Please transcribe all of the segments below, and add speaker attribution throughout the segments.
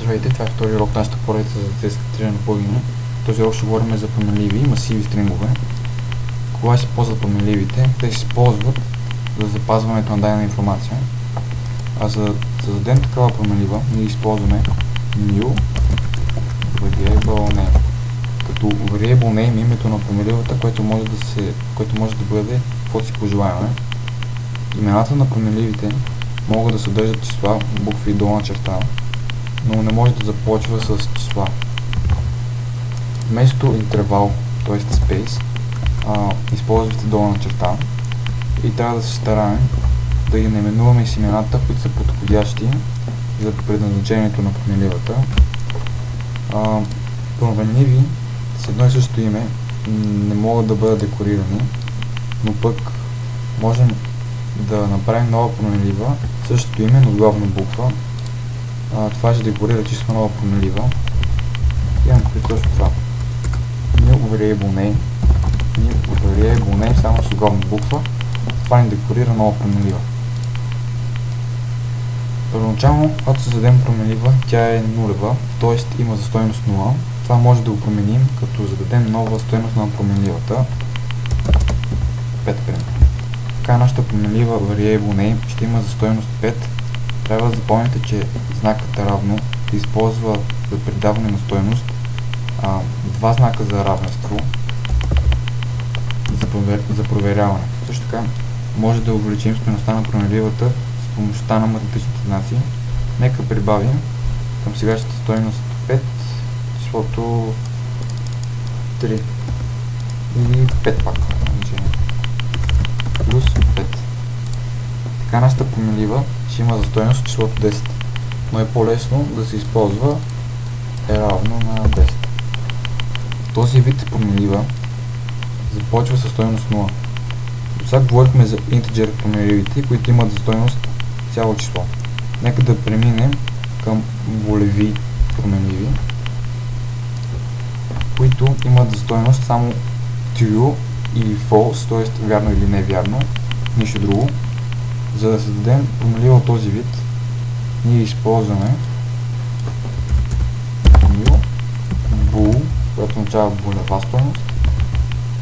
Speaker 1: Здравейте, това е втори урок на нашата поредица за дескриптиране на плагини. Този урок ще говорим за променливи и масиви стрингове. Кога се използват променливите? Те се използват за запазването на дадена информация. А за да създадем такава променлива, ние използваме new variable name. Като variable name е името на променливата, което може да бъде каквото си пожелаем. Имената на променливите могат да съдържат числа, букви и долна черта, но не може да започва с числа. Вместо интервал, т.е. space, използвате долна черта и трябва да се стараем да ги наименуваме с имената, които са подходящи за предназначението на променливата. Променливи с едно и също име не могат да бъдат декорирани, но пък можем да направим нова променлива, същото име, но с главна буква. Това ще декорира чисто нова променлива. Имам предвид точно това. New variable name, само с главна буква. Това ни декорира нова променлива. Първоначално, когато създадем променлива, тя е нулева, т.е. има за стойност 0. Това може да го променим, като зададем нова стойност на променливата. 5 примерно. Така нашата променлива variable name ще има за стойност 5. Трябва да запомните, че знакът равно се използва за придаване на стойност, два знака за равенство за проверяване. Също така може да увеличим стойността на променливата с помощта на математичните знаци. Нека прибавим към сегашната стойност 5 числото 3 или 5 пак. Плюс 5. Така нашата променлива ще има за стойност числото 10, но е по-лесно да се използва е равно на 10. Този вид променлива започва със стойност 0. Досега говорихме за интеджер променливите, които имат за стойност цяло число. Нека да преминем към волеви променливи, които имат за стойност само true или false, т.е. вярно или невярно, нищо друго. За да създадем променлива от този вид, ние използваме new bool, която означава волева стойност,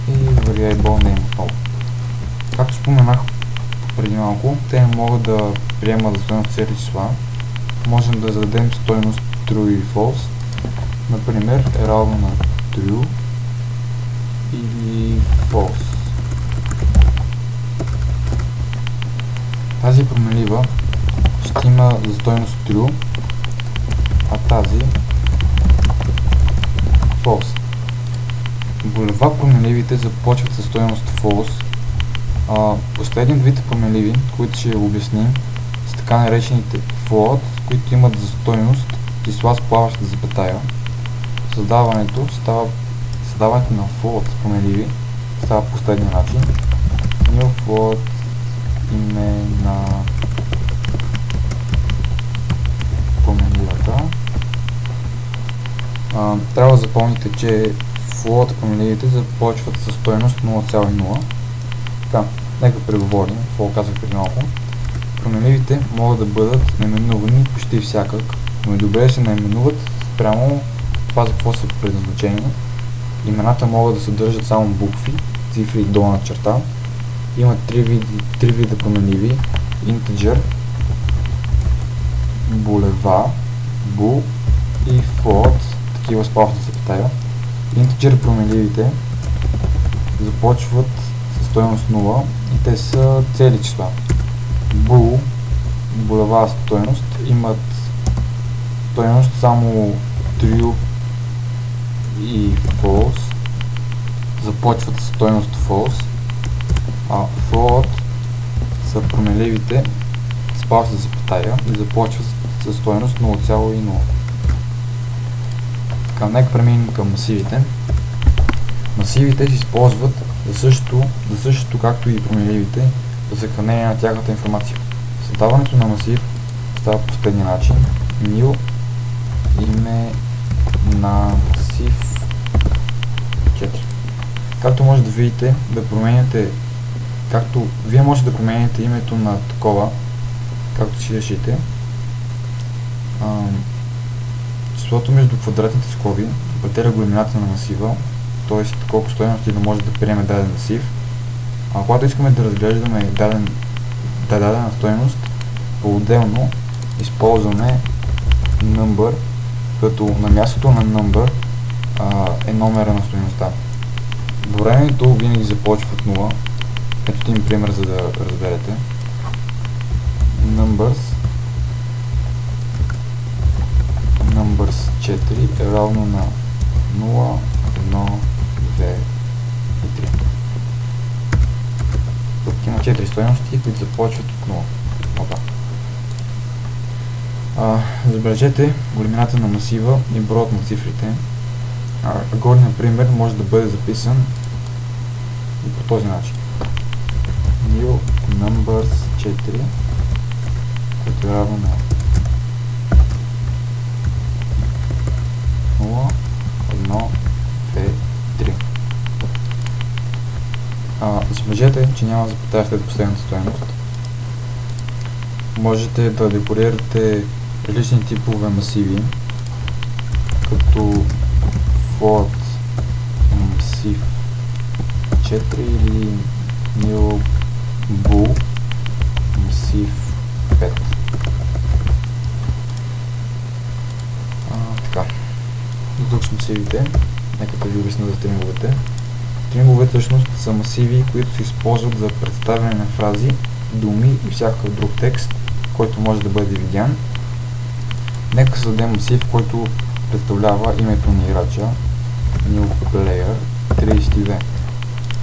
Speaker 1: и variable name отново. Както споменах преди малко, те не могат да приемат за стойност цели числа. Можем да зададем стойност true или false. Например, е равно на true или false. Тази променлива ще има за стойност true, а тази false. Волева променливите започват със стойност false. Последният вид променливи, които ще обясним, са така наречените float, които имат за стойност числа с плаваща запетая. Създаването на float променливи става последния начин. New float име на променливата. Трябва да запомните, че float променливите започват със стойност 0,0. Така, нека преговорим, какво казах преди малко. Променливите могат да бъдат наименувани почти всякак, но е добре да се наименуват спрямо това за какво са предназначени. Имената могат да съдържат само букви, цифри и долна черта. Има три вида променливи: integer, булева, bool и float, такива с плаваща запетая. Integer променливите започват със стойност 0 и те са цели числа. Bool, булева стойност, имат стойност само true и false, започват със стойност false. Float са променливите с плаваща запетая и започват със стойност 0,0. Така, нека преминем към масивите. Масивите се използват за същото както и променливите, за съхранение на тяхната информация. Създаването на масив става по последния начин. New име на масив 4. Както може да видите, вие можете да променяте името на такова, както си решите. числото между квадратните скоби определя големината на масива, т.е. колко стойности да може да приеме даден масив. А когато искаме да разглеждаме дадена стойност, по-отделно използваме number, като на мястото на number е номера на стойността. Броенето винаги започва от 0. Ето един пример, за да разберете. Numbers 4 е равно на 0, 1, 2 и 3. Тук има 4 стойности, които започват от 0. Забележете големината на масива и броят на цифрите. Горният пример може да бъде записан и по този начин. New numbers 4, което е равно на 0, 1, 2, 3. Забележете, че няма запетая след последната стойност. Можете да декорирате различни типове масиви, като float масив 4 или new bool масив 5. Така. До тук с масивите. Нека да ви обясня за стринговете. Стринговете всъщност са масиви, които се използват за представяне на фрази, думи и всякакъв друг текст, който може да бъде видян. Нека създадем масив, който представлява името на играча, new player 32.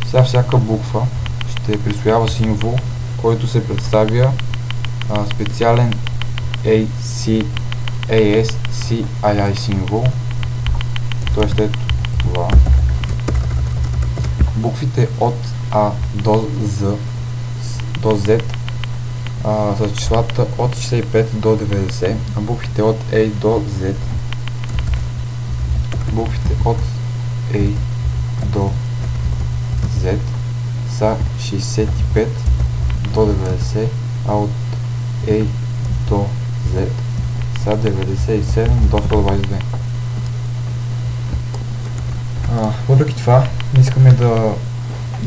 Speaker 1: Сега всяка буква ще присвоява символ, който се представя специален ASCII символ, т.е. ето това. Буквите от А до Z са числата от 65 до 90, а буквите от A до Z са 65 до 90, а от A до Z са 97 до 122. Въпреки това, не искаме да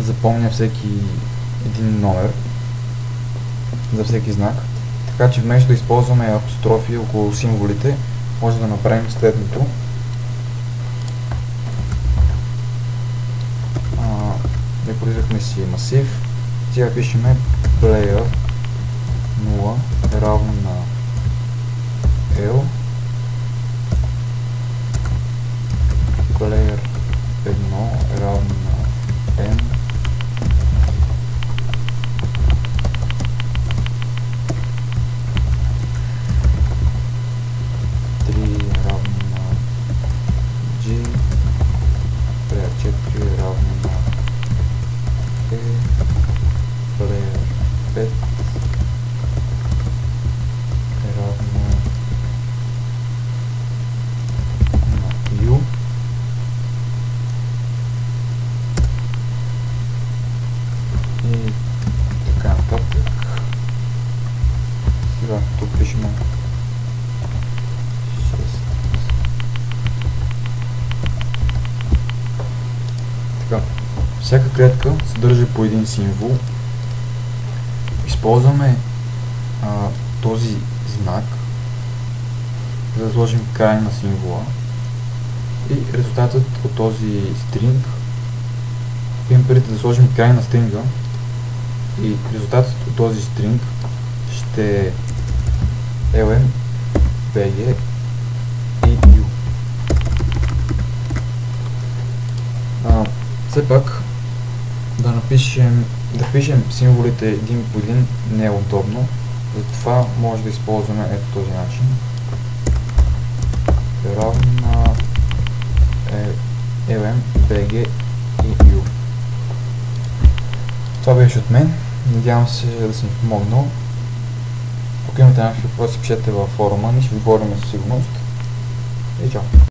Speaker 1: запомня всеки един номер за всеки знак, така че вместо да използваме апострофи около символите, може да направим следното. Декорирахме си масив. Сега пишеме player 0 е равно на L, player 1 е равно на N, player 5 е равно на U и така нататък. Сега тук пишем 6. Така, всяка клетка съдържа по един символ. Използваме този знак, за да сложим край на символа, и резултатът от този стринг, имам преди да сложим край на стринга, и резултатът от този стринг ще е ln, bg и u. Все пак да пишем символите един по един не е удобно, затова може да използваме ето този начин. Равно на ln, bg и u. Това беше от мен. Надявам се да съм помогнал. Ако имате някакви въпроси, пишете във форума, ние ще отговорим със сигурност. И чао!